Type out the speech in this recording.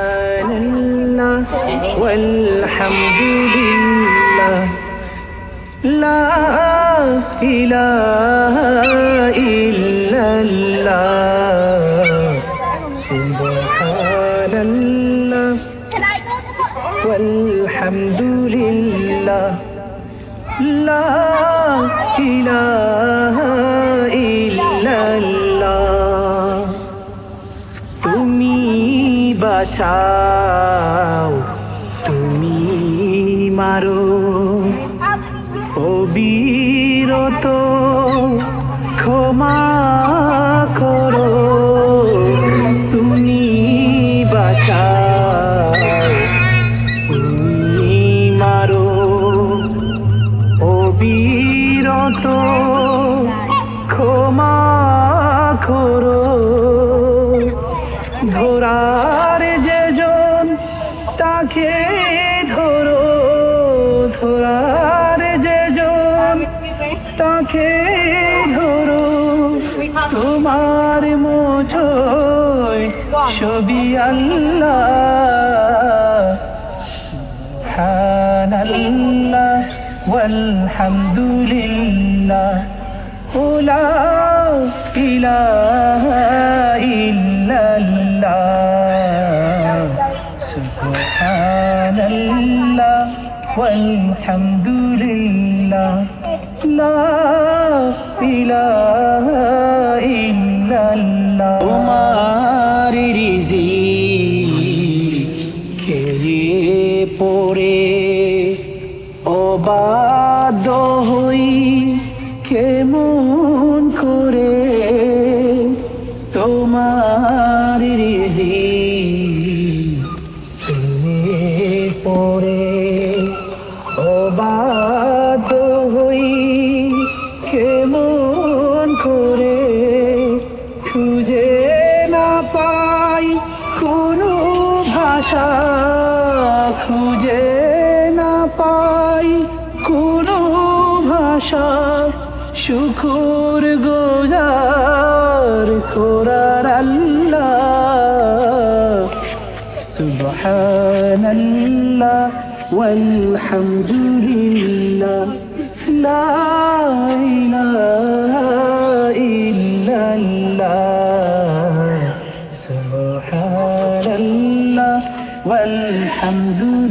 সুবহানাল্লাহ ওয়ালহামদুলিল্লাহ লা ইলাহা ইল্লাল্লাহ সুবহানাল্লাহ ওয়ালহামদুলিল্লাহ লা ইলাহা ইল্লাল্লাহ তুমি বাঁচাও তুমি মারো অবিরত ক্ষমা করো তুমি বাঁচাও তুমি মারো অবিরত ক্ষমা করো ধরার যেজন তাকে ধরো ধরার যেজন তাকে ধরো তোমার মোচয় ছবি আল্লাহ সুবহানাল্লাহ ওয়ালহামদুলিল্লাহ লা ইলাহা ইল্লাল্লাহ সুবহানাল্লাহ ওয়ালহামদুলিল্লাহ লা ইলাহা ইল্লাল্লাহ তোমার রিজিক খেয়ে পড়ে অবাধ্য হই কেমন করে তোমার রিজিক খেয়ে পড়ে অবাধ্য হই কেমন করে খুঁজে না পাই কোনো ভাষা খুঁজে না পাই কোনো ভাষা শুকর গুজার করার আল্লাহ সুবহানাল্লাহ ওয়ালহামদুলিল্লাহ লা ইলাহা ইল্লাল্লাহ সুবহানাল্লাহ ওয়ালহামদুলিল্লাহ